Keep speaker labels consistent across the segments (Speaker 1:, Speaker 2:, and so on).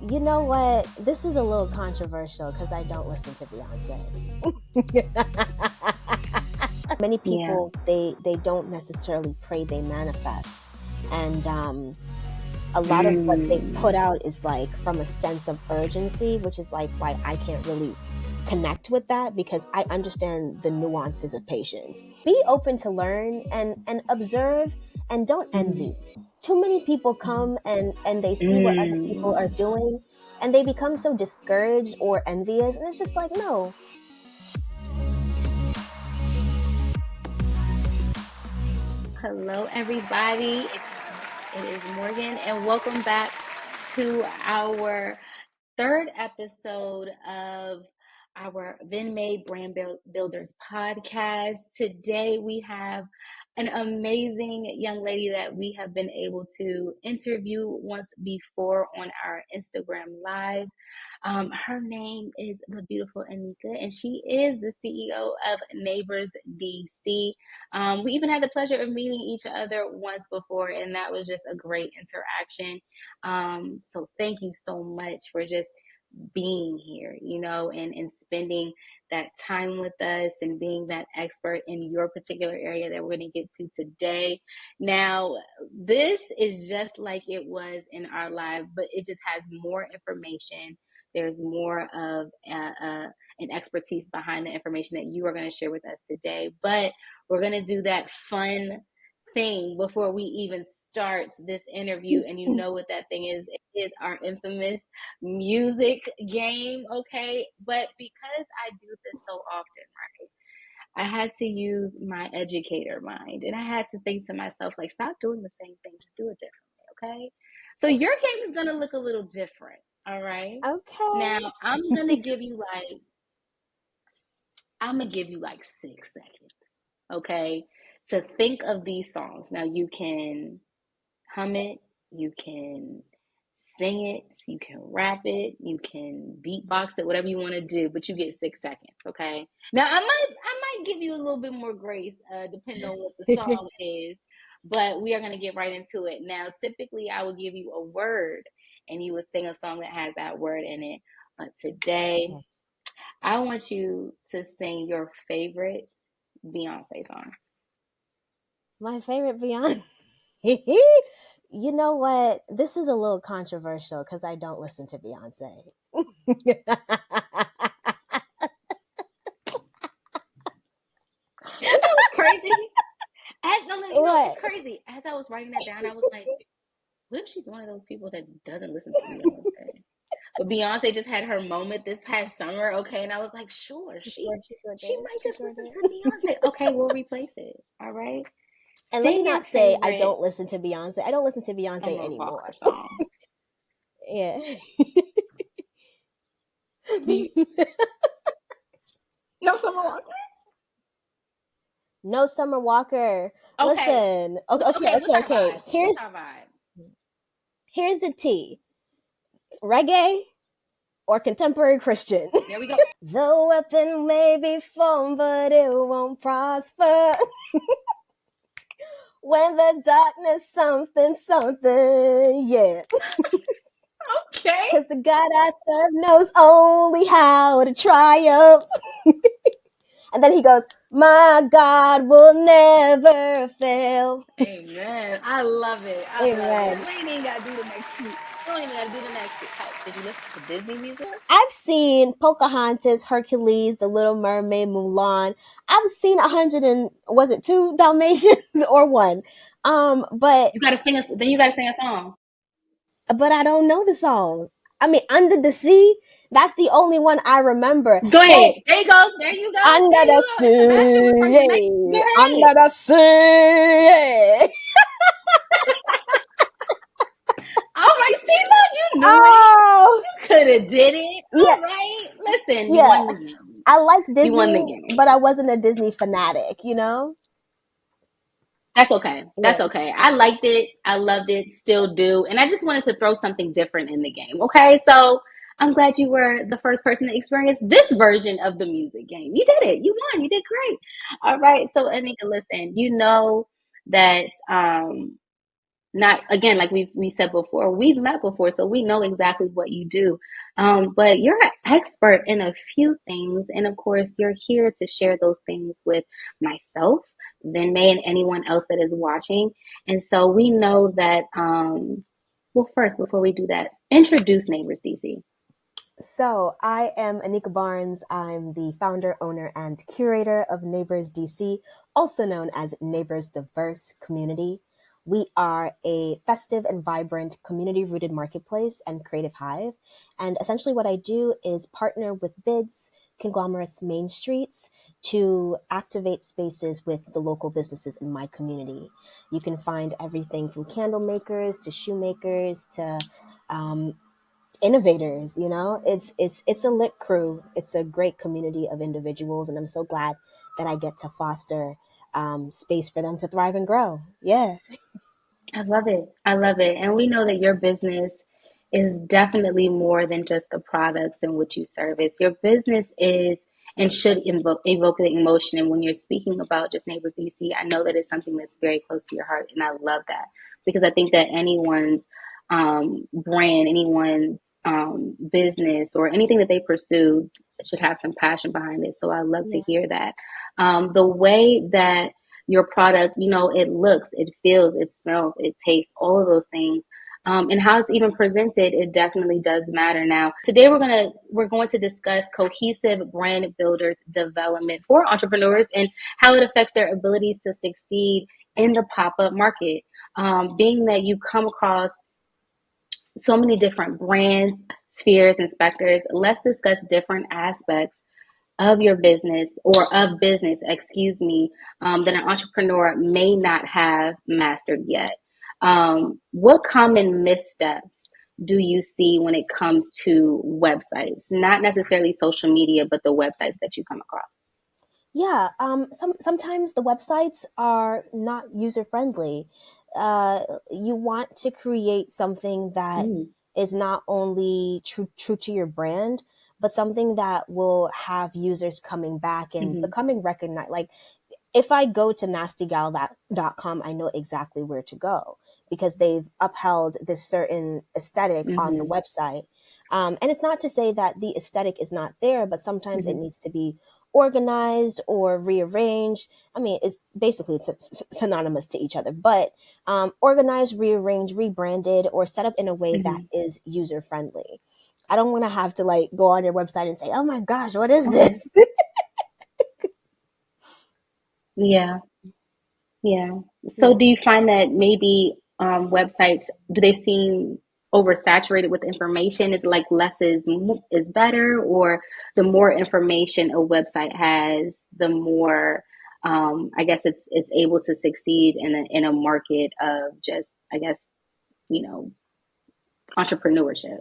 Speaker 1: You know what? This is a little controversial because I don't listen to Beyonce. Many
Speaker 2: Yeah.
Speaker 1: people they don't necessarily pray; they manifest, and a lot of what they put out is like from a sense of urgency, which is like why I can't really connect with that because I understand the nuances of patience. Be open to learn and observe and don't envy. Too many people come and they see what other people are doing and they become so discouraged or envious, and it's just like, no.
Speaker 2: Hello, everybody. It is Morgan, and welcome back to our third episode of our Vendmae Brand Builders podcast. Today, we have an amazing young lady that we have been able to interview once before on our Instagram lives. Her name is the beautiful Enica, and she is the CEO of Neighbors DC. We even had the pleasure of meeting each other once before, and that was just a great interaction. So thank you so much for just being here, and spending that time with us and being that expert in your particular area that we're going to get to today. Now, this is just like it was in our live, but it just has more information. There's more of an expertise behind the information that you are going to share with us today. But we're going to do that fun thing before we even start this interview, and you know what that thing is. It is our infamous music game, okay? But because I do this so often, right, I had to use my educator mind, and I had to think to myself, like, stop doing the same thing, just do it differently, okay? So your game is gonna look a little different, all right? Now
Speaker 1: Okay.
Speaker 2: I'm gonna give you like 6 seconds, okay, to think of these songs. Now you can hum it, you can sing it, you can rap it, you can beatbox it, whatever you want to do, but you get 6 seconds, okay? Now I might give you a little bit more grace, depending on what the song is, but we are gonna get right into it. Now, typically I will give you a word and you would sing a song that has that word in it. But today
Speaker 1: Okay.
Speaker 2: I want you to sing your favorite Beyonce song.
Speaker 1: My favorite Beyonce. You know what? This is a little controversial because I don't listen to Beyonce.
Speaker 2: You know what's crazy?
Speaker 1: What?
Speaker 2: It's crazy. As I was writing that down, I was like, what if she's one of those people that doesn't listen to Beyonce? But Beyonce just had her moment this past summer, okay? And I was like, sure,
Speaker 1: She sure
Speaker 2: she
Speaker 1: did.
Speaker 2: might
Speaker 1: She
Speaker 2: just
Speaker 1: sure
Speaker 2: listen
Speaker 1: did.
Speaker 2: to Beyonce. Okay, we'll replace it. All right.
Speaker 1: And let me
Speaker 2: Sing your
Speaker 1: not say I
Speaker 2: favorite
Speaker 1: don't listen to Beyonce. I don't listen to Beyonce
Speaker 2: Summer Walker
Speaker 1: anymore.
Speaker 2: song.
Speaker 1: Yeah.
Speaker 2: Do you know Summer Walker?
Speaker 1: No Summer Walker.
Speaker 2: Okay.
Speaker 1: Listen. Okay, okay,
Speaker 2: Okay, what's
Speaker 1: okay,
Speaker 2: our
Speaker 1: okay.
Speaker 2: vibe?
Speaker 1: Here's
Speaker 2: What's our vibe?
Speaker 1: here's the T. Reggae or contemporary Christian.
Speaker 2: There we go.
Speaker 1: The weapon may be formed, but it won't prosper. When the darkness something, yeah.
Speaker 2: Okay.
Speaker 1: Because the God I serve knows only how to triumph. And then he goes, my God will never fail.
Speaker 2: Amen. I love it. I love it.
Speaker 1: Amen.
Speaker 2: We ain't even gotta do the next two. We don't even gotta do the next two. How, did you listen to Disney music?
Speaker 1: I've seen Pocahontas, Hercules, The Little Mermaid, Mulan. I've seen 100 and was it two Dalmatians or one? But
Speaker 2: You gotta sing us. Then you gotta sing a song.
Speaker 1: I don't know the songs. I mean, Under the Sea. That's the only one I remember.
Speaker 2: Go ahead.
Speaker 1: Oh,
Speaker 2: There you go. There you go.
Speaker 1: Under
Speaker 2: There
Speaker 1: the
Speaker 2: you go. Sebastian was from Jamaica. Go
Speaker 1: Sea,
Speaker 2: ahead.
Speaker 1: Under the Sea.
Speaker 2: All right. See, look, you knew it.
Speaker 1: Oh,
Speaker 2: You could have did it.
Speaker 1: yeah,
Speaker 2: All right. Listen, you
Speaker 1: yeah.
Speaker 2: won the game.
Speaker 1: I liked
Speaker 2: You won the
Speaker 1: Disney,
Speaker 2: game.
Speaker 1: but I wasn't a Disney fanatic, you know?
Speaker 2: That's okay. That's
Speaker 1: Yeah.
Speaker 2: okay. I liked it. I loved it. Still do. And I just wanted to throw something different in the game. Okay. So I'm glad you were the first person to experience this version of the music game. You did it. You won. You did great. All right. So Anika, listen, you know that not again like we said before, we've met before, so we know exactly what you do. But you're an expert in a few things, and of course, you're here to share those things with myself, Vendmae, and anyone else that is watching. And so we know that. Well, first, before we do that, introduce Neighbors DC.
Speaker 1: So, I am Enica Barnes. I'm the founder, owner, and curator of Neighbors DC, also known as Neighbors Diverse Community. We are a festive and vibrant community rooted marketplace and creative hive. And essentially, what I do is partner with bids, conglomerates, main streets to activate spaces with the local businesses in my community. You can find everything from candle makers to shoemakers to um, innovators. It's a lit crew. It's a great community of individuals, and I'm so glad that I get to foster space for them to thrive and grow. Yeah.
Speaker 2: I love it. I love it. And we know that your business is definitely more than just the products and what you service. Your business is and should evoke the emotion. And when you're speaking about just Neighbors DC, I know that it's something that's very close to your heart. And I love that because I think that anyone's brand, anyone's business, or anything that they pursue should have some passion behind it. So I love to
Speaker 1: Yeah.
Speaker 2: hear that. The way that your product, it looks, it feels, it smells, it tastes, all of those things. And how it's even presented, it definitely does matter. Now, today we're going to discuss cohesive brand builders development for entrepreneurs and how it affects their abilities to succeed in the pop-up market. Being that you come across so many different brands, spheres, and specters, let's discuss different aspects of your business or of business, excuse me, that an entrepreneur may not have mastered yet. What common missteps do you see when it comes to websites? Not necessarily social media, but the websites that you come across.
Speaker 1: Yeah, sometimes the websites are not user friendly. You want to create something that
Speaker 2: Mm,
Speaker 1: is not only true to your brand, but something that will have users coming back and
Speaker 2: mm-hmm,
Speaker 1: becoming recognized. Like, if I go to nastygal.com, I know exactly where to go because they've upheld this certain aesthetic on the
Speaker 2: mm-hmm,
Speaker 1: website. And it's not to say that the aesthetic is not there, but sometimes it
Speaker 2: mm-hmm,
Speaker 1: needs to be organized or rearranged. I mean, it's synonymous to each other, but organized, rearranged, rebranded, or set up in a way that
Speaker 2: mm-hmm.
Speaker 1: is user friendly. I don't want to have to like go on your website and say, "Oh my gosh, what is
Speaker 2: Okay.
Speaker 1: this?"
Speaker 2: Yeah. Yeah. So
Speaker 1: Yeah.
Speaker 2: do you find that maybe websites, do they seem oversaturated with information? Is it like less is better, or the more information a website has, the more I guess it's able to succeed in a market of just, I guess, you know, entrepreneurship.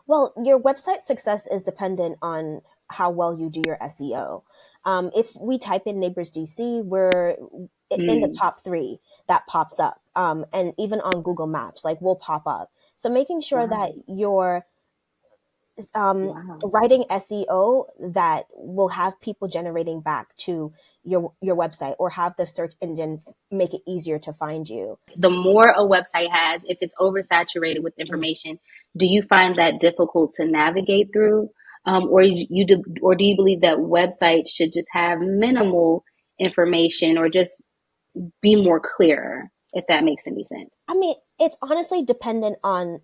Speaker 1: Well, your website success is dependent on how well you do your SEO. If we type in Neighbors DC, we're in the
Speaker 2: Mm,
Speaker 1: top three that pops up. And even on Google Maps, like we'll pop up. So making sure that
Speaker 2: wow.
Speaker 1: you're
Speaker 2: Wow.
Speaker 1: writing SEO that will have people generating back to your website or have the search engine make it easier to find you.
Speaker 2: The more a website has, if it's oversaturated with
Speaker 1: Mm.
Speaker 2: information, do you find that difficult to navigate through? Or do you believe that websites should just have minimal information or just be more clearer, if that makes any sense?
Speaker 1: I mean, it's honestly dependent on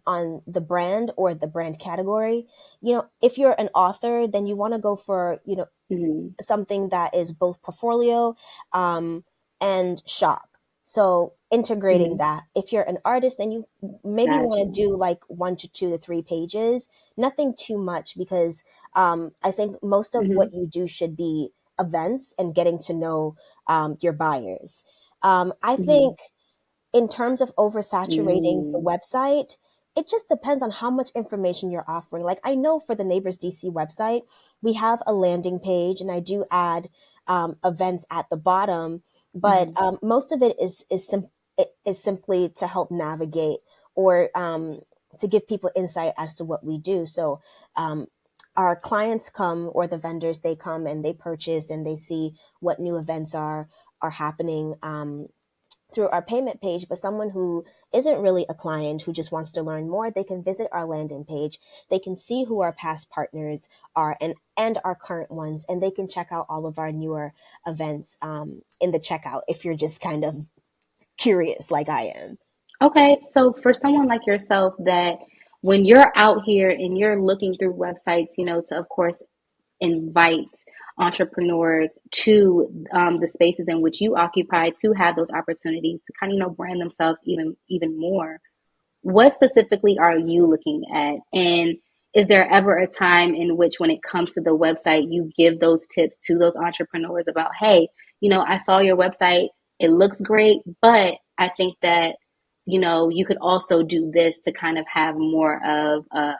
Speaker 1: the brand or the brand category. If you're an author, then you want to go for,
Speaker 2: Mm-hmm.
Speaker 1: something that is both portfolio um, and shop. So integrating
Speaker 2: Mm-hmm.
Speaker 1: that. If you're an artist, then you maybe
Speaker 2: Got
Speaker 1: want to
Speaker 2: you.
Speaker 1: do like 1 to 2 to 3 pages, nothing too much because I think most of
Speaker 2: Mm-hmm.
Speaker 1: what you do should be events and getting to know your buyers. I
Speaker 2: Mm-hmm.
Speaker 1: think in terms of oversaturating the
Speaker 2: Mm-hmm.
Speaker 1: website, it just depends on how much information you're offering. Like I know for the Neighbors DC website, we have a landing page, and I do add events at the bottom, but
Speaker 2: Mm-hmm.
Speaker 1: most of it is simply to help navigate or to give people insight as to what we do. So um, our clients come, or the vendors, they come and they purchase and they see what new events are happening. through our payment page, but someone who isn't really a client who just wants to learn more, they can visit our landing page. They can see who our past partners are and our current ones, and they can check out all of our newer events in the checkout if you're just kind of curious like I am.
Speaker 2: Okay, so for someone like yourself that when you're out here and you're looking through websites, to of course invite entrepreneurs to the spaces in which you occupy to have those opportunities to kind of brand themselves even more, what specifically are you looking at? And is there ever a time in which, when it comes to the website, you give those tips to those entrepreneurs about, hey, I saw your website, it looks great, but I think that, you could also do this to kind of have more of a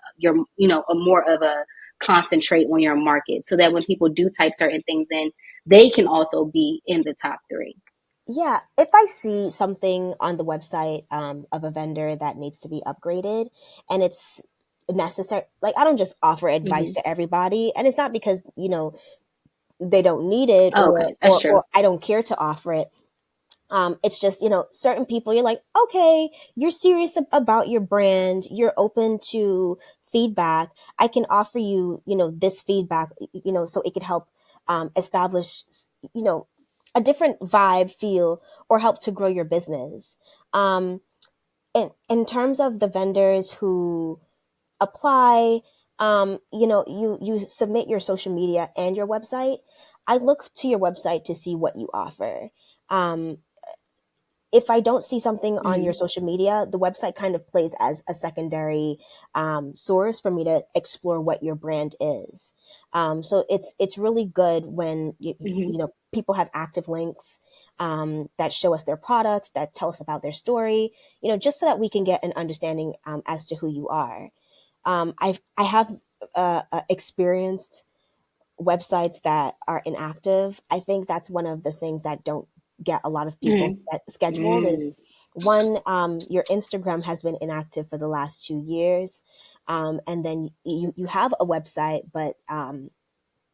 Speaker 2: more of a concentrate on your market so that when people do type certain things in, they can also be in the top three.
Speaker 1: Yeah, if I see something on the website of a vendor that needs to be upgraded and it's necessary, like I don't just offer advice
Speaker 2: Mm-hmm.
Speaker 1: to everybody, and it's not because they don't need it
Speaker 2: Oh,
Speaker 1: or
Speaker 2: okay, that's true.
Speaker 1: or I don't care to offer it. It's just, certain people you're like, okay, you're serious about your brand. You're open to feedback. I can offer you, this feedback, so it could help establish, you know, a different vibe, feel, or help to grow your business. Um, in terms of the vendors who apply, you submit your social media and your website. I look to your website to see what you offer. Um, if I don't see something on your
Speaker 2: Mm-hmm.
Speaker 1: social media, the website kind of plays as a secondary source for me to explore what your brand is. So it's really good when
Speaker 2: Mm-hmm.
Speaker 1: people have active links that show us their products, that tell us about their story, just so that we can get an understanding as to who you are. I have experienced websites that are inactive. I think that's one of the things that don't get a lot of people scheduled is
Speaker 2: Mm-hmm.
Speaker 1: one, your Instagram has been inactive for the last 2 years. And then you have a website, but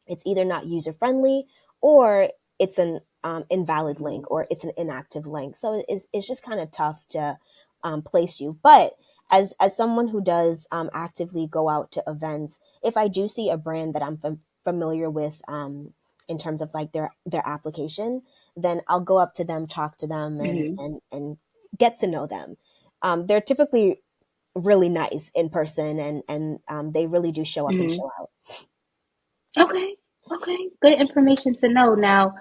Speaker 1: it's either not user friendly or it's an invalid link or it's an inactive link. So it's just kind of tough to place you. But as someone who does actively go out to events, if I do see a brand that I'm familiar with in terms of like their application, then I'll go up to them, talk to them, and
Speaker 2: Mm-hmm.
Speaker 1: and get to know them. They're typically really nice in person, and they really do show up and
Speaker 2: Mm-hmm.
Speaker 1: show out.
Speaker 2: Okay. Okay. Good information to know. Now,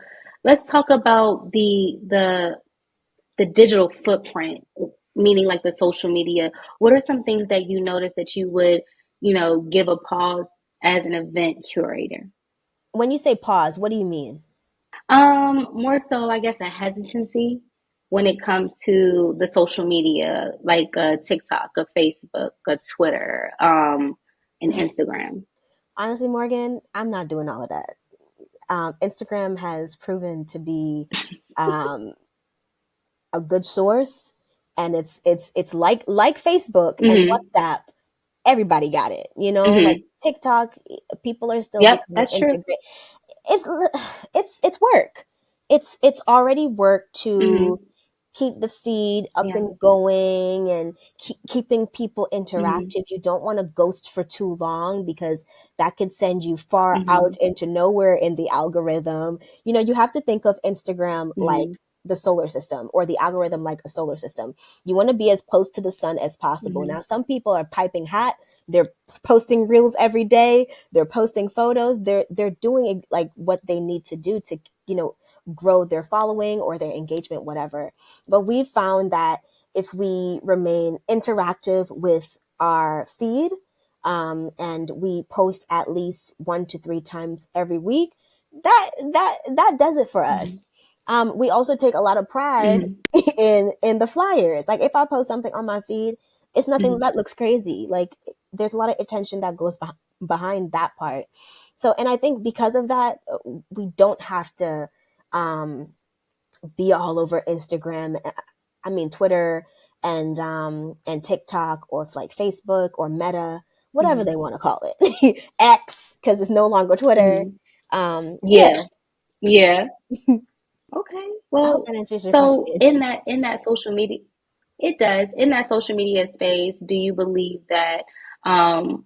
Speaker 2: let's talk about the digital footprint, meaning like the social media. What are some things that you notice that you would, give a pause as an event curator?
Speaker 1: When you say pause, what do you mean?
Speaker 2: More so, I guess, a hesitancy when it comes to the social media, like TikTok, a Facebook, a Twitter, and Instagram.
Speaker 1: Honestly, Morgan, I'm not doing all of that. Instagram has proven to be um, a good source, and it's like Facebook and
Speaker 2: Mm-hmm.
Speaker 1: WhatsApp. Everybody got it, like
Speaker 2: Mm-hmm.
Speaker 1: TikTok. People are still
Speaker 2: Yep,
Speaker 1: becoming
Speaker 2: that's true.
Speaker 1: integrated. it's it's work. It's already work to
Speaker 2: Mm-hmm.
Speaker 1: keep the feed up
Speaker 2: Yeah.
Speaker 1: and going and keeping people
Speaker 2: Mm-hmm.
Speaker 1: interactive. You don't want to ghost for too long because that could send you far
Speaker 2: Mm-hmm.
Speaker 1: out into nowhere in the algorithm. You have to think of Instagram like
Speaker 2: Mm-hmm.
Speaker 1: the solar system, or the algorithm like a solar system. You want to be as close to the sun as possible.
Speaker 2: Mm-hmm.
Speaker 1: Now, some people are piping hot. They're posting reels every day. They're posting photos. They're doing like what they need to do to grow their following or their engagement, whatever. But we've found that if we remain interactive with our feed, and we post at least 1 to 3 times every week, that does it for us. We also take a lot of pride
Speaker 2: Mm-hmm.
Speaker 1: in the flyers. Like if I post something on my feed, it's nothing
Speaker 2: Mm-hmm.
Speaker 1: that looks crazy. Like there's a lot of attention that goes behind that part. So, and I think because of that, we don't have to um, be all over Instagram. I mean, Twitter and TikTok, or like Facebook or Meta, whatever
Speaker 2: Mm-hmm.
Speaker 1: they want to call it, X, because it's no longer Twitter.
Speaker 2: Mm-hmm.
Speaker 1: Yeah,
Speaker 2: Yeah. Yeah. Okay.
Speaker 1: I hope
Speaker 2: Well,
Speaker 1: that answers your
Speaker 2: so
Speaker 1: question.
Speaker 2: in that social media, it does. In that social media space, do you believe that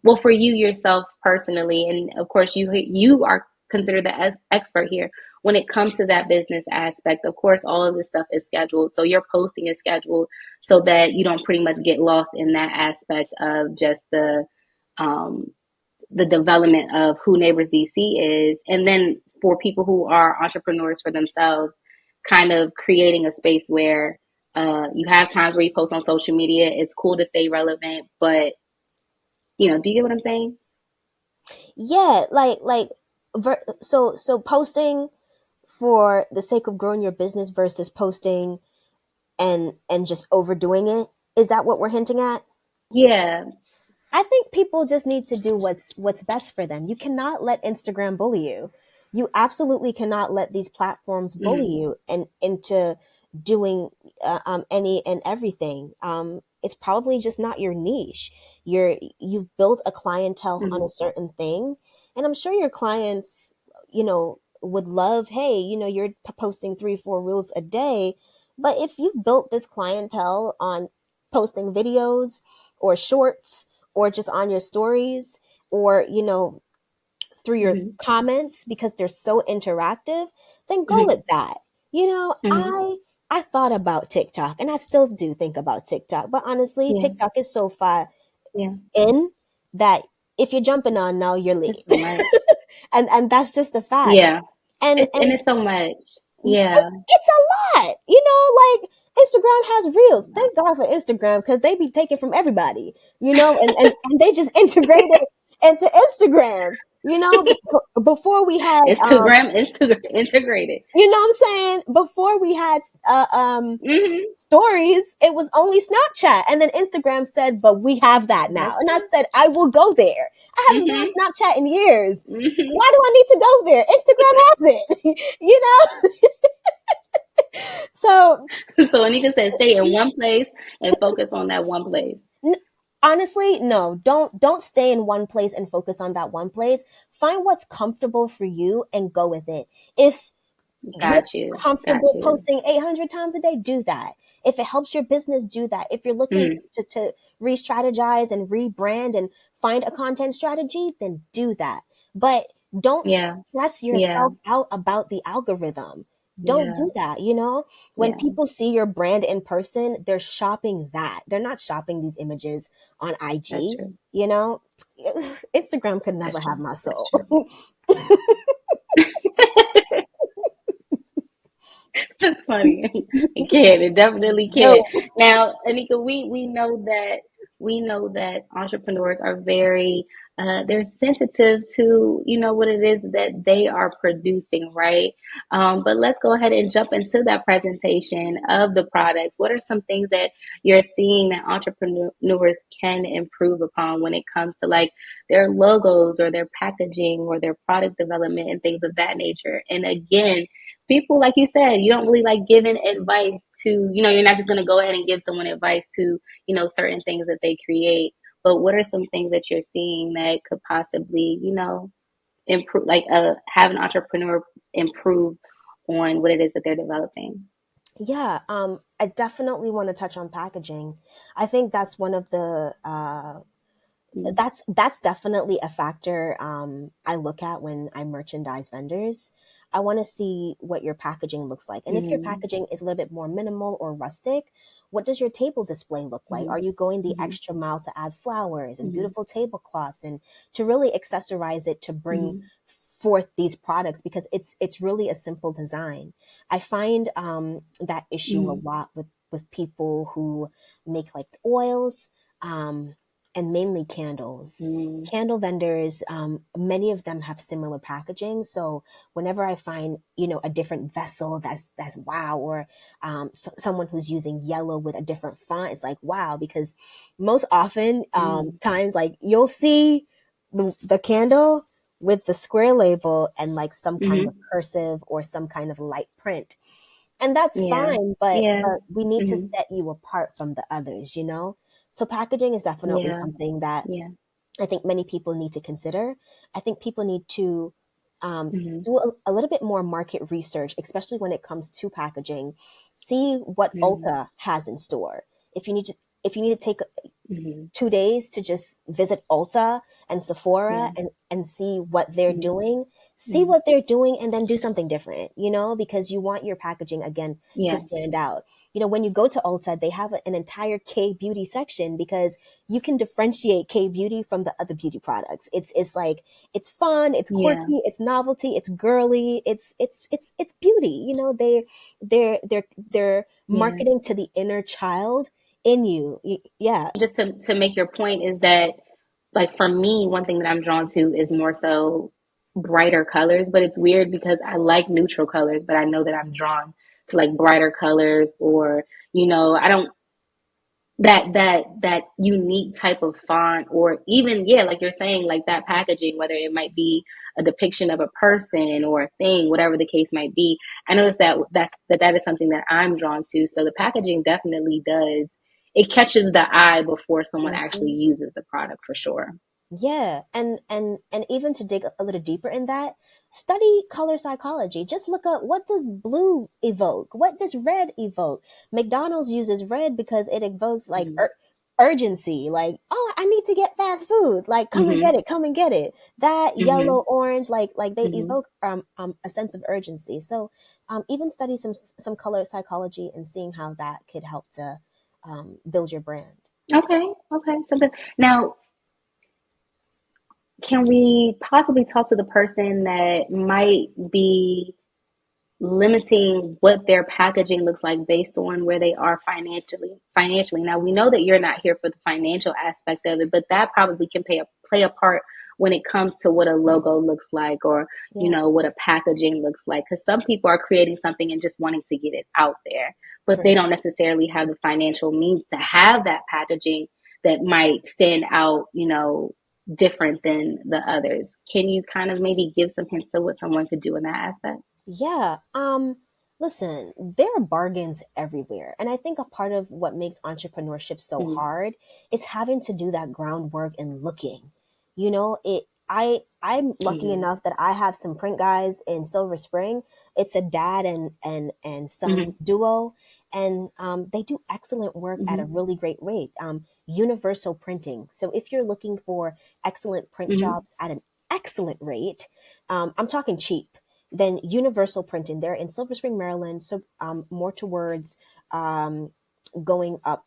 Speaker 2: well, for you yourself personally, and of course you are considered the expert here when it comes to that business aspect. Of course, all of this stuff is scheduled. So your posting is scheduled so that you don't pretty much get lost in that aspect of just um the development of who Neighbors DC is, and then for people who are entrepreneurs for themselves, kind of creating a space where you have times where you post on social media. It's cool to stay relevant, but do you get what I'm saying?
Speaker 1: Yeah, so posting for the sake of growing your business versus posting and just overdoing it. Is that what we're hinting at?
Speaker 2: Yeah.
Speaker 1: I think people just need to do what's best for them. You cannot let Instagram bully you. You absolutely cannot let these platforms bully
Speaker 2: Mm-hmm.
Speaker 1: you and into doing any and everything. It's probably just not your niche. You've built a clientele on a
Speaker 2: Mm-hmm.
Speaker 1: certain thing, and I'm sure your clients, would love. Hey, you're posting 3, 4 reels a day, but if you've built this clientele on posting videos or shorts or just on your stories or through your
Speaker 2: Mm-hmm.
Speaker 1: comments because they're so interactive, then go
Speaker 2: Mm-hmm.
Speaker 1: with that. you know
Speaker 2: Mm-hmm.
Speaker 1: i I thought about TikTok, and I still do think about TikTok, but honestly
Speaker 2: Yeah.
Speaker 1: TikTok is so far
Speaker 2: Yeah.
Speaker 1: in that if you're jumping on now, you're
Speaker 2: It's
Speaker 1: late.
Speaker 2: so much.
Speaker 1: And that's just a fact.
Speaker 2: Yeah.
Speaker 1: and
Speaker 2: And
Speaker 1: and
Speaker 2: it's so much.
Speaker 1: it-
Speaker 2: Yeah.
Speaker 1: it's a lot, like Instagram has reels. Thank God for Instagram because they be taken from everybody, and they just integrate it into Instagram. Before we had,
Speaker 2: Instagram integrated.
Speaker 1: what I'm saying? Before we had
Speaker 2: Mm-hmm.
Speaker 1: stories, it was only Snapchat. And then Instagram said, but we have that now.
Speaker 2: That's
Speaker 1: And I
Speaker 2: true.
Speaker 1: said, I will go there. I haven't been on
Speaker 2: Mm-hmm.
Speaker 1: Snapchat in years.
Speaker 2: Mm-hmm.
Speaker 1: Why do I need to go there? Instagram has it, So
Speaker 2: So Anika says, stay in one place and focus on that one place.
Speaker 1: N- honestly, no, don't stay in one place and focus on that one place. Find what's comfortable for you and go with it. If you're
Speaker 2: Got you. Got
Speaker 1: comfortable
Speaker 2: you.
Speaker 1: posting 800 times a day, do that. If it helps your business, do that. If you're looking
Speaker 2: Mm,
Speaker 1: to re-strategize and rebrand and find a content strategy, then do that. But don't
Speaker 2: yeah.
Speaker 1: stress
Speaker 2: Yeah.
Speaker 1: yourself out about the algorithm. Don't
Speaker 2: Yeah.
Speaker 1: do that. When
Speaker 2: Yeah.
Speaker 1: people see your brand in person, they're shopping that. They're not shopping these images on
Speaker 2: That's
Speaker 1: IG.
Speaker 2: true.
Speaker 1: You know, Instagram could
Speaker 2: That's
Speaker 1: never have
Speaker 2: true.
Speaker 1: my
Speaker 2: That's
Speaker 1: soul.
Speaker 2: true. That's funny. It can. It definitely can.
Speaker 1: No.
Speaker 2: Now, Anika, we know that entrepreneurs are very they're sensitive to what it is that they are producing, right? But let's go ahead and jump into that presentation of the products. What are some things that you're seeing that entrepreneurs can improve upon when it comes to like their logos or their packaging or their product development and things of that nature? And again, people, like you said, you don't really like giving advice to, you're not just going to go ahead and give someone advice to, certain things that they create. But what are some things that you're seeing that could possibly, improve, like have an entrepreneur improve on what it is that they're developing?
Speaker 1: Yeah, I definitely want to touch on packaging. I think that's one of the that's definitely a factor I look at when I merchandise vendors. I want to see what your packaging looks like. And if your
Speaker 2: Mm-hmm.
Speaker 1: packaging is a little bit more minimal or rustic, what does your table display look like?
Speaker 2: Mm-hmm.
Speaker 1: Are you going the
Speaker 2: Mm-hmm.
Speaker 1: extra mile to add flowers and
Speaker 2: Mm-hmm.
Speaker 1: beautiful tablecloths and to really accessorize it to bring
Speaker 2: Mm-hmm.
Speaker 1: forth these products because it's really a simple design. I find that issue a
Speaker 2: Mm-hmm.
Speaker 1: lot with people who make like oils. And mainly candles.
Speaker 2: Mm-hmm.
Speaker 1: Candle vendors, many of them have similar packaging. So whenever I find, a different vessel that's wow, or someone who's using yellow with a different font, it's like wow, because most often times like you'll see the candle with the square label and like some kind of
Speaker 2: Mm-hmm.
Speaker 1: cursive or some kind of light print, and that's
Speaker 2: Yeah.
Speaker 1: fine, but
Speaker 2: Yeah.
Speaker 1: we need to
Speaker 2: Mm-hmm.
Speaker 1: set you apart from the others. So packaging is definitely
Speaker 2: Yeah.
Speaker 1: something that
Speaker 2: Yeah.
Speaker 1: I think many people need to consider. I think people need to
Speaker 2: Mm-hmm.
Speaker 1: Do a little bit more market research, especially when it comes to packaging. See what
Speaker 2: Mm-hmm.
Speaker 1: Ulta has in store. If you need to, if you need to take
Speaker 2: Mm-hmm.
Speaker 1: 2 days to just visit Ulta and Sephora
Speaker 2: Yeah.
Speaker 1: and see what they're
Speaker 2: Mm-hmm.
Speaker 1: doing. See
Speaker 2: Mm-hmm.
Speaker 1: what they're doing and then do something different, because you want your packaging again to
Speaker 2: Yeah.
Speaker 1: stand out. When you go to Ulta, they have an entire K beauty section because you can differentiate K beauty from the other beauty products. It's like it's fun, it's
Speaker 2: Yeah.
Speaker 1: quirky, it's novelty, it's girly, it's beauty. They're
Speaker 2: Yeah.
Speaker 1: marketing to the inner child in you. Yeah,
Speaker 2: Just to make your point is that, like, for me, one thing that I'm drawn to is more so brighter colors, but it's weird because I like neutral colors, but I know that I'm drawn to like brighter colors, or I don't, that unique type of font, or even, yeah, like you're saying, like that packaging, whether it might be a depiction of a person or a thing, whatever the case might be. I noticed that is something that I'm drawn to. So the packaging definitely does, it catches the eye before someone actually
Speaker 1: mhm.
Speaker 2: uses the product, for sure.
Speaker 1: Yeah, and even to dig a little deeper in that, study color psychology. Just look up, what does blue evoke? What does red evoke? McDonald's uses red because it evokes like
Speaker 2: Hmm.
Speaker 1: urgency, like, oh, I need to get fast food, like come and
Speaker 2: Hmm.
Speaker 1: get it, come and get it. That
Speaker 2: Hmm.
Speaker 1: yellow, orange, like they
Speaker 2: Hmm.
Speaker 1: evoke a sense of urgency. So even study some color psychology and seeing how that could help to build your brand.
Speaker 2: Okay. Okay. Something now. Can we possibly talk to the person that might be limiting what their packaging looks like based on where they are financially? Now, we know that you're not here for the financial aspect of it, but that probably can play a part when it comes to what a logo looks like, or
Speaker 1: Yeah,
Speaker 2: what a packaging looks like, because some people are creating something and just wanting to get it out there, but they
Speaker 1: true.
Speaker 2: don't necessarily have the financial means to have that packaging that might stand out, different than the others. Can you kind of maybe give some hints to what someone could do in that aspect?
Speaker 1: Yeah. Listen, there are bargains everywhere. And I think a part of what makes entrepreneurship so
Speaker 2: Mm-hmm.
Speaker 1: hard is having to do that groundwork and looking. I'm lucky
Speaker 2: Mm-hmm.
Speaker 1: enough that I have some print guys in Silver Spring. It's a dad and son
Speaker 2: Mm-hmm.
Speaker 1: duo. And they do excellent work at a
Speaker 2: Mm-hmm.
Speaker 1: really great rate. Universal printing. So if you're looking for excellent print
Speaker 2: Mm-hmm.
Speaker 1: jobs at an excellent rate, I'm talking cheap, then Universal Printing. They're in Silver Spring, Maryland, so more towards um, going up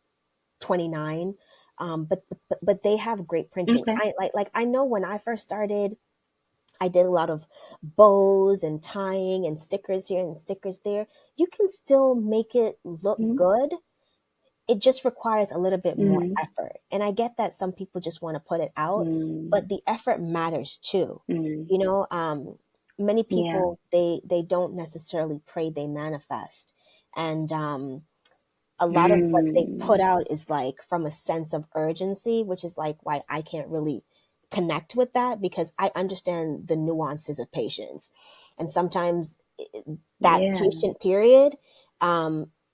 Speaker 1: 29. But they have great printing.
Speaker 2: Okay.
Speaker 1: I know when I first started, I did a lot of bows and tying and stickers here and stickers there. You can still make it look
Speaker 2: Mm-hmm.
Speaker 1: good. It just requires a little bit more
Speaker 2: Mm-hmm.
Speaker 1: effort. And I get that some people just want to put it out,
Speaker 2: Mm-hmm.
Speaker 1: but the effort matters too.
Speaker 2: Mm-hmm.
Speaker 1: You know, many
Speaker 2: Yeah.
Speaker 1: people they don't necessarily pray, they manifest. And a lot of what they put
Speaker 2: Mm.
Speaker 1: out is like from a sense of urgency, which is like why I can't really connect with that because I understand the nuances of patience. And sometimes that
Speaker 2: Yeah.
Speaker 1: patient period,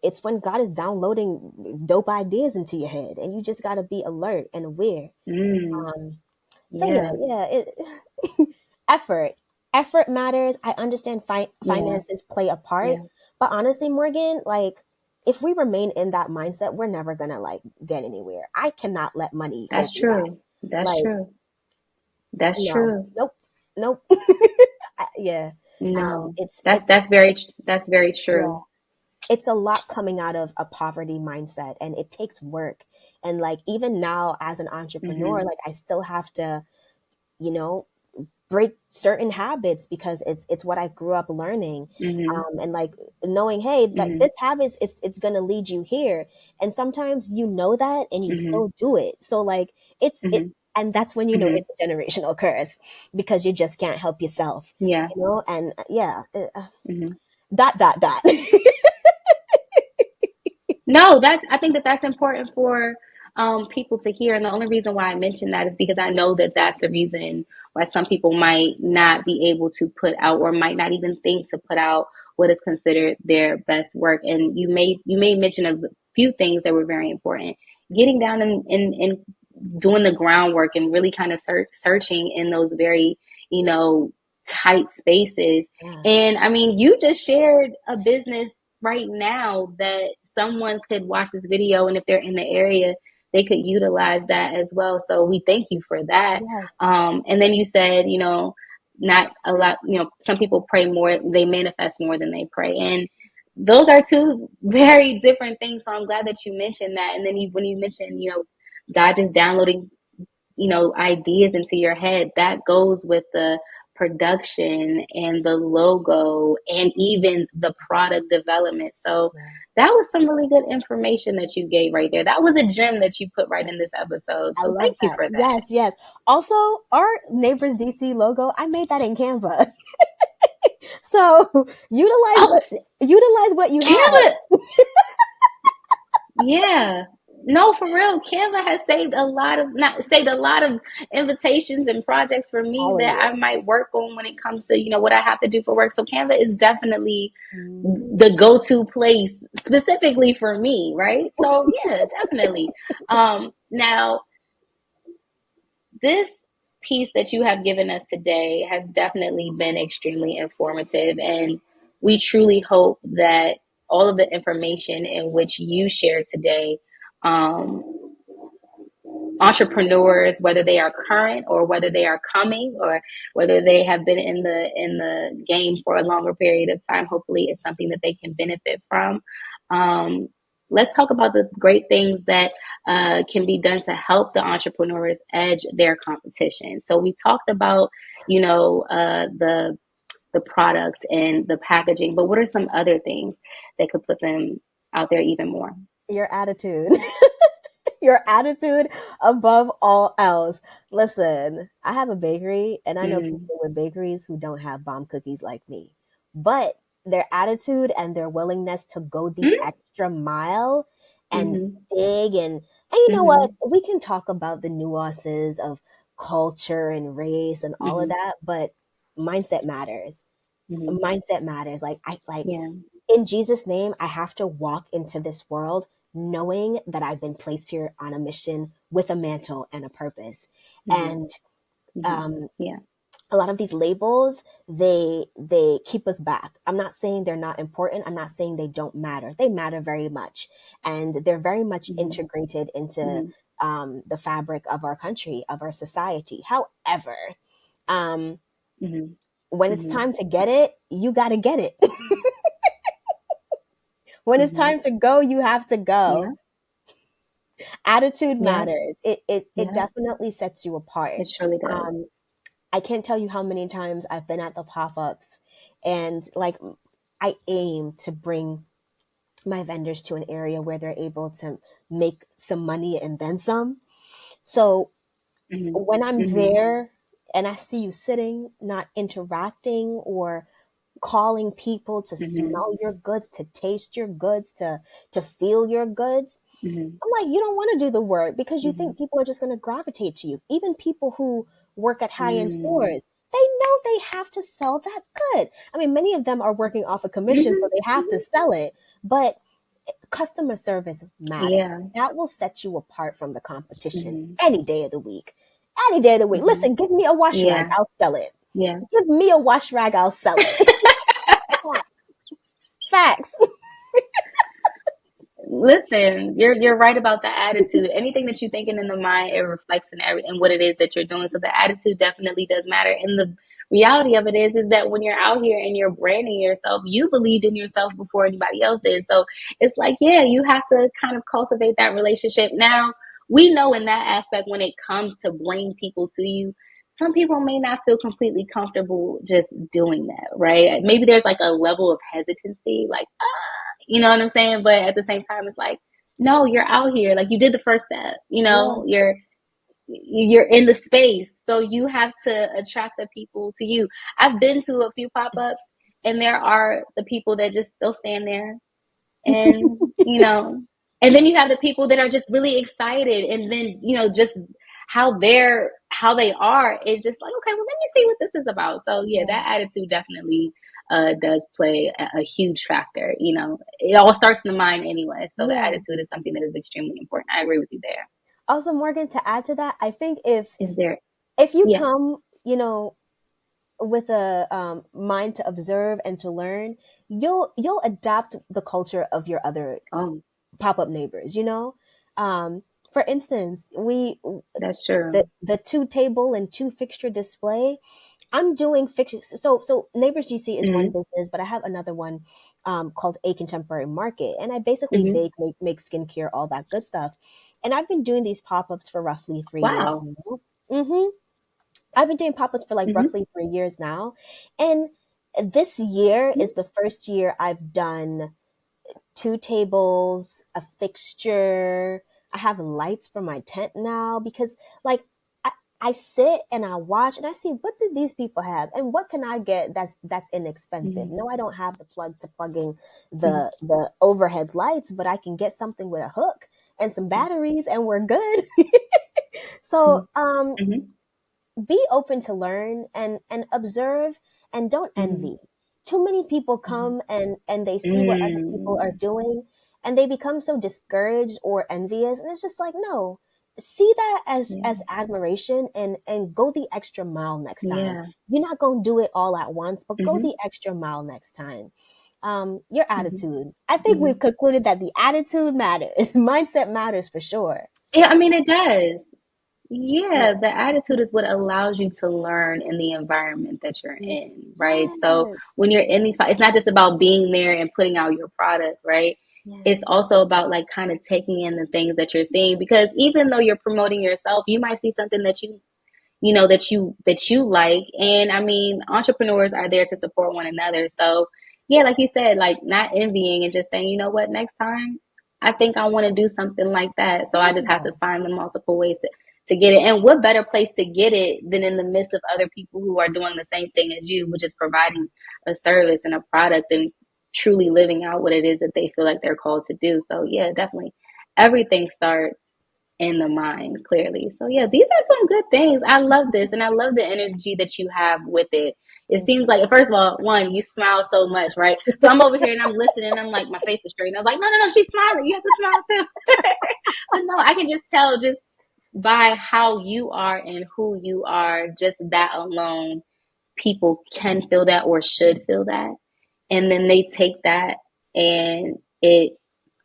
Speaker 1: it's when God is downloading dope ideas into your head and you just got to be alert and aware.
Speaker 2: Mm.
Speaker 1: Um, so
Speaker 2: Yeah.
Speaker 1: effort, effort matters. I understand
Speaker 2: Yeah.
Speaker 1: finances play a part,
Speaker 2: Yeah.
Speaker 1: but honestly, Morgan, like if we remain in that mindset, we're never gonna like get anywhere. I cannot let money
Speaker 2: That's
Speaker 1: hold me back.
Speaker 2: true. That's
Speaker 1: Like
Speaker 2: true. That's
Speaker 1: no,
Speaker 2: true.
Speaker 1: nope, nope. Yeah,
Speaker 2: No.
Speaker 1: it's
Speaker 2: That's
Speaker 1: it.
Speaker 2: that's very
Speaker 1: Yeah,
Speaker 2: true.
Speaker 1: it's a lot coming out of a poverty mindset, and it takes work. And like even now, as an entrepreneur,
Speaker 2: Mm-hmm.
Speaker 1: like I still have to, you know, break certain habits because it's what I grew up learning,
Speaker 2: Mm-hmm.
Speaker 1: and like knowing, hey, that
Speaker 2: Mm-hmm.
Speaker 1: this habit is it's gonna lead you here, and sometimes you know that and you
Speaker 2: Mm-hmm.
Speaker 1: still do it. So like it,
Speaker 2: Mm-hmm.
Speaker 1: and that's when you know
Speaker 2: Mm-hmm.
Speaker 1: it's a generational curse because you just can't help yourself,
Speaker 2: Yeah.
Speaker 1: and yeah,
Speaker 2: Mm-hmm.
Speaker 1: dot.
Speaker 2: No, I think that that's important for people to hear. And the only reason why I mention that is because I know that that's the reason why some people might not be able to put out, or might not even think to put out, what is considered their best work. And you made mention of a few things that were very important. Getting down and doing the groundwork and really kind of searching in those very, you know, tight spaces.
Speaker 1: Yeah.
Speaker 2: And I mean, you just shared a business right now that someone could watch this video, and if they're in the area, they could utilize that as well. So we thank you for that.
Speaker 1: Yes.
Speaker 2: And then you said, not a lot, some people pray more, they manifest more than they pray. And those are two very different things. So I'm glad that you mentioned that. And then when you mentioned, God just downloading, ideas into your head, that goes with the production and the logo and even the product development. So
Speaker 1: Yeah.
Speaker 2: that was some really good information that you gave right there. That was a gem that you put right in this episode.
Speaker 1: I
Speaker 2: So
Speaker 1: love
Speaker 2: thank you
Speaker 1: that.
Speaker 2: for that.
Speaker 1: Yes, yes. Also, our Neighbors DC logo, I made that in Canva. So
Speaker 2: Oh,
Speaker 1: utilize what you have.
Speaker 2: Canva. Yeah. No, for real. Canva has saved a lot of not saved a lot of invitations and projects for me
Speaker 1: Telling
Speaker 2: that
Speaker 1: you.
Speaker 2: I might work on when it comes to, what I have to do for work. So Canva is definitely
Speaker 1: Mhm.
Speaker 2: the go-to place specifically for me, right? So yeah, definitely. Now this piece that you have given us today has definitely been extremely informative, and we truly hope that all of the information in which you shared today, um, entrepreneurs, whether they are current or whether they are coming or whether they have been in the game for a longer period of time, hopefully it's something that they can benefit from. um, let's talk about the great things that can be done to help the entrepreneurs edge their competition. So we talked about, the product and the packaging, but what are some other things that could put them out there even more?
Speaker 1: Your attitude. Your attitude above all else. Listen, I have a bakery and I know
Speaker 2: Mm-hmm.
Speaker 1: people with bakeries who don't have bomb cookies like me. But their attitude and their willingness to go the extra mile and
Speaker 2: Mm-hmm.
Speaker 1: dig and you know what?
Speaker 2: Mm-hmm.
Speaker 1: We can talk about the nuances of culture and race and all of
Speaker 2: Mm-hmm.
Speaker 1: that, but mindset matters.
Speaker 2: Mm-hmm.
Speaker 1: Mindset matters. Like I like
Speaker 2: Yeah.
Speaker 1: in Jesus' name, I have to walk into this world knowing that I've been placed here on a mission with a mantle and a purpose.
Speaker 2: Mm-hmm.
Speaker 1: And
Speaker 2: Mm-hmm.
Speaker 1: um,
Speaker 2: Yeah.
Speaker 1: a lot of these labels, they keep us back. I'm not saying they're not important. I'm not saying they don't matter. They matter very much, and they're very much
Speaker 2: Mm-hmm.
Speaker 1: integrated into
Speaker 2: Mm-hmm.
Speaker 1: the fabric of our country, of our society. However, um,
Speaker 2: Mm-hmm.
Speaker 1: when it's
Speaker 2: Mm-hmm.
Speaker 1: time to get it, you got to get it. When it's
Speaker 2: Mm-hmm.
Speaker 1: time to go, you have to
Speaker 2: Yeah.
Speaker 1: go. Attitude
Speaker 2: Yeah.
Speaker 1: matters. It
Speaker 2: Yeah.
Speaker 1: definitely sets you apart.
Speaker 2: It surely does.
Speaker 1: Um, I can't tell you how many times I've been at the pop-ups and like I aim to bring my vendors to an area where they're able to make some money and then some. So
Speaker 2: Mm-hmm.
Speaker 1: when I'm
Speaker 2: Mm-hmm.
Speaker 1: there and I see you sitting, not interacting or calling people to
Speaker 2: Mm-hmm.
Speaker 1: smell your goods, to taste your goods, to feel your goods,
Speaker 2: Mm-hmm.
Speaker 1: I'm like, you don't want to do the work because you
Speaker 2: Mm-hmm.
Speaker 1: think people are just going to gravitate to you. Even people who work at high end
Speaker 2: Mm-hmm.
Speaker 1: stores, they know they have to sell that good. I mean, many of them are working off a commission, so
Speaker 2: Mm-hmm.
Speaker 1: they have to sell it. But customer service matters.
Speaker 2: Yeah.
Speaker 1: That will set you apart from the competition
Speaker 2: Mm-hmm.
Speaker 1: any day of the week. Any day of the week.
Speaker 2: Mm-hmm.
Speaker 1: Listen, give me a wash rag,
Speaker 2: Yeah.
Speaker 1: I'll sell it.
Speaker 2: Yeah.
Speaker 1: Give me a wash rag, I'll sell it. Facts. Facts.
Speaker 2: Listen, you're right about the attitude. Anything that you're thinking in the mind, it reflects in what it is that you're doing. So the attitude definitely does matter. And the reality of it is that when you're out here and you're branding yourself, you believed in yourself before anybody else did. So it's like, yeah, you have to kind of cultivate that relationship. Now, we know in that aspect when it comes to bring people to you, some people may not feel completely comfortable just doing that, right? Maybe there's like a level of hesitancy, like, you know what I'm saying? But at the same time, it's like, no, you're out here. Like you did the first step.
Speaker 1: Yeah.
Speaker 2: You're in the space, so you have to attract the people to you. I've been to a few pop ups, and there are the people that just they'll stand there, and and then you have the people that are just really excited, and then just how they are is just like, okay, well, let me see what this is about. So yeah,
Speaker 1: Yeah.
Speaker 2: that attitude definitely does play a huge factor. It all starts in the mind anyway, so the
Speaker 1: Yeah.
Speaker 2: attitude is something that is extremely important. I agree with you there.
Speaker 1: Also, Morgan, to add to that, I think if
Speaker 2: Is there?
Speaker 1: if you
Speaker 2: Yeah.
Speaker 1: come, with a mind to observe and to learn, you'll adapt the culture of your other
Speaker 2: Oh,
Speaker 1: pop-up neighbors, you know. um, for instance, we
Speaker 2: that's true.
Speaker 1: the two table and two fixture display, I'm doing fiction. So Neighbors GC is one
Speaker 2: Mm-hmm.
Speaker 1: business, but I have another one called A Contemporary Market, and I basically
Speaker 2: Mm-hmm.
Speaker 1: bake, make skincare, all that good stuff. And I've been doing these pop-ups for roughly 3 years
Speaker 2: Wow.
Speaker 1: now. hmm I've been doing pop-ups for like
Speaker 2: Mm-hmm.
Speaker 1: roughly 3 years now, and this year is the first year I've done two tables, a fixture. I have lights for my tent now because, like, I, I sit and I watch and I see what do these people have and what can I get that's inexpensive.
Speaker 2: Mm-hmm.
Speaker 1: No, I don't have the plug to plug in
Speaker 2: Mm-hmm.
Speaker 1: the overhead lights, but I can get something with a hook and some batteries and we're good.
Speaker 2: Mm-hmm.
Speaker 1: So
Speaker 2: Mm-hmm.
Speaker 1: be open to learn and observe and don't
Speaker 2: Mm-hmm.
Speaker 1: envy. Too many people come and they see what other people are
Speaker 2: Mm-hmm.
Speaker 1: doing and they become so discouraged or envious, and it's just like, no, see that as
Speaker 2: Yeah.
Speaker 1: admiration and go the extra mile next time.
Speaker 2: Yeah.
Speaker 1: You're not going to do it all at once, but go
Speaker 2: Mm-hmm.
Speaker 1: the extra mile next time. Your
Speaker 2: Mm-hmm.
Speaker 1: attitude, I think
Speaker 2: Mm-hmm.
Speaker 1: we've concluded that the attitude matters. Mindset matters for sure.
Speaker 2: Yeah, I mean, it does.
Speaker 1: Yeah.
Speaker 2: Yeah, the attitude is what allows you to learn in the environment that you're in, right? So
Speaker 1: Yes.
Speaker 2: when you're in these, it's not just about being there and putting out your product, right? It's
Speaker 1: Yes.
Speaker 2: also about like kind of taking in the things that you're seeing because even though you're promoting yourself, you might see something that you like. And I mean, entrepreneurs are there to support one another. So yeah, like you said, like not envying and just saying, you know what, next time I think I want to do something like that. So I just have to
Speaker 1: Yeah.
Speaker 2: find the multiple ways to get it. And what better place to get it than in the midst of other people who are doing the same thing as you, which is providing a service and a product and truly living out what it is that they feel like they're called to do. So yeah, definitely everything starts in the mind, clearly. So yeah, these are some good things. I love this, and I love the energy that you have with it. It
Speaker 1: Thank
Speaker 2: seems
Speaker 1: you.
Speaker 2: like, first of all, one, you smile so much, right? So I'm over here and I'm listening, and I'm like, my face was straight, and I was like, no, no, no, she's smiling. You have to smile too. But no, I can just tell just by how you are and who you are, just that alone, people can feel that or should feel that, and then they take that and it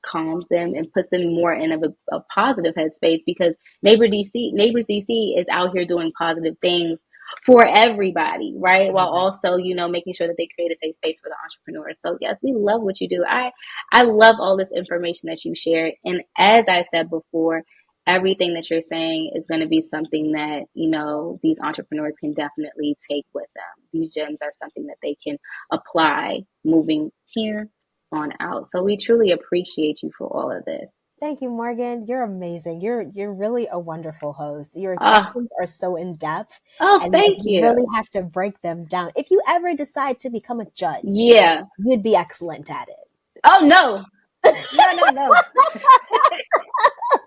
Speaker 2: calms them and puts them more in a positive headspace because neighbors DC is out here doing positive things for everybody, right? While
Speaker 1: Everybody.
Speaker 2: also, making sure that they create a safe space for the entrepreneurs. So yes, we love what you do. I love all this information that you shared, and as I said before, everything that you're saying is going to be something that these entrepreneurs can definitely take with them. These gems are something that they can apply moving here on out. So we truly appreciate you for all of this.
Speaker 1: Thank you, Morgan. You're amazing. You're really a wonderful host. Your
Speaker 2: Oh,
Speaker 1: questions are so in depth,
Speaker 2: oh,
Speaker 1: and like
Speaker 2: thank
Speaker 1: you really
Speaker 2: you.
Speaker 1: have to break them down. If you ever decide to become a judge,
Speaker 2: Yeah.
Speaker 1: you'd be excellent at it.
Speaker 2: Oh no, no, no, no.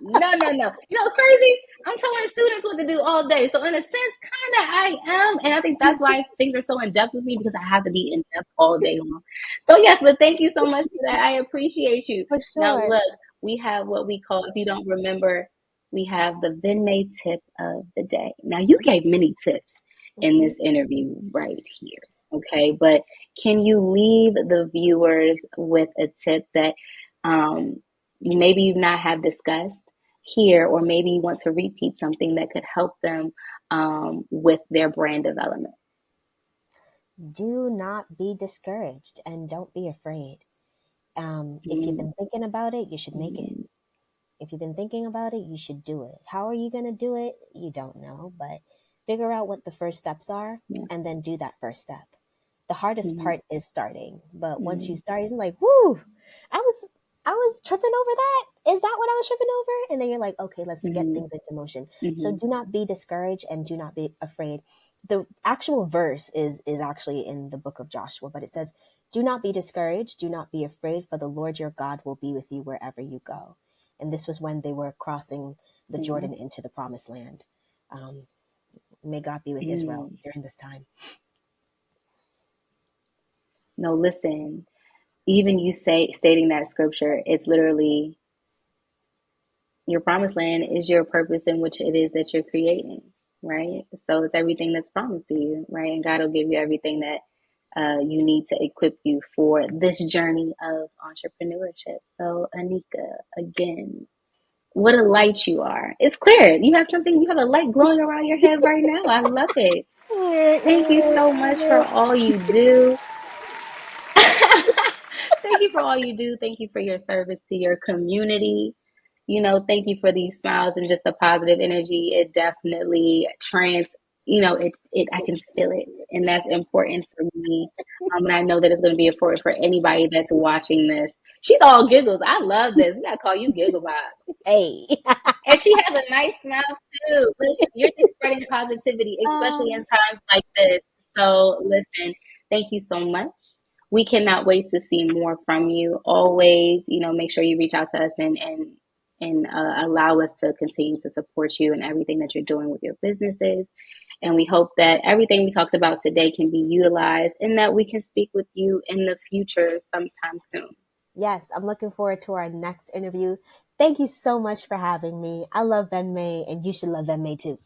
Speaker 2: No, no, no. It's crazy. I'm telling students what to do all day. So in a sense, kind of I am, and I think that's why things are so in depth with me because I have to be in depth all day long. So yes, but thank you so much for that. I appreciate you.
Speaker 1: For
Speaker 2: Now
Speaker 1: sure.
Speaker 2: look, we have what we call, if you don't remember, we have the Vendmae tip of the day. Now you gave many tips in
Speaker 1: Mhm.
Speaker 2: this interview right here. Okay, but can you leave the viewers with a tip that maybe you not have discussed here, or maybe you want to repeat something that could help them with their brand development?
Speaker 1: Do not be discouraged and don't be afraid. If you've
Speaker 2: Mm-hmm.
Speaker 1: been thinking about it, you should make it.
Speaker 2: Mm-hmm.
Speaker 1: If you've been thinking about it, you should do it. How are you going to do it? You don't know, but figure out what the first steps are
Speaker 2: Yeah.
Speaker 1: and then do that first step. The hardest
Speaker 2: Mm-hmm.
Speaker 1: part is starting, but once you
Speaker 2: Mm-hmm.
Speaker 1: start, you're like, "Woo! I was I was tripping over that. Is that what I was tripping over?" And then you're like, "Okay, let's get
Speaker 2: Mm-hmm.
Speaker 1: things into motion." So
Speaker 2: Mm-hmm.
Speaker 1: do not be discouraged and do not be afraid. The actual verse is actually in the book of Joshua, but it says, "Do not be discouraged, do not be afraid, for the Lord your God will be with you wherever you go." And this was when they were crossing the
Speaker 2: Yeah.
Speaker 1: Jordan into the promised land. Um, may God be with Israel
Speaker 2: Mm.
Speaker 1: during this time.
Speaker 2: No, listen. Even you say stating that scripture, it's literally your promised land is your purpose in which it is that you're creating. right? So it's everything that's promised to you, right? And God will give you everything that you need to equip you for this journey of entrepreneurship. So, Anika, again, what a light you are. It's clear. You have something, you have a light glowing around your head right now. I love it. Thank you so much for all you do. Thank you for all you do. Thank you for your service to your community. Thank you for these smiles and just the positive energy. It definitely I can feel it. And that's important for me. And I know that it's going to be important for anybody that's watching this. She's all giggles. I love this. We got to call you Gigglebox.
Speaker 1: Hey.
Speaker 2: And she has a nice smile too. Listen, you're just spreading positivity, especially in times like this. So, listen, thank you so much. We cannot wait to see more from you. Always, make sure you reach out to us and allow us to continue to support you in everything that you're doing with your businesses. And we hope that everything we talked about today can be utilized and that we can speak with you in the future sometime soon.
Speaker 1: Yes, I'm looking forward to our next interview. Thank you so much for having me. I love Vendmae, and you should love Vendmae too.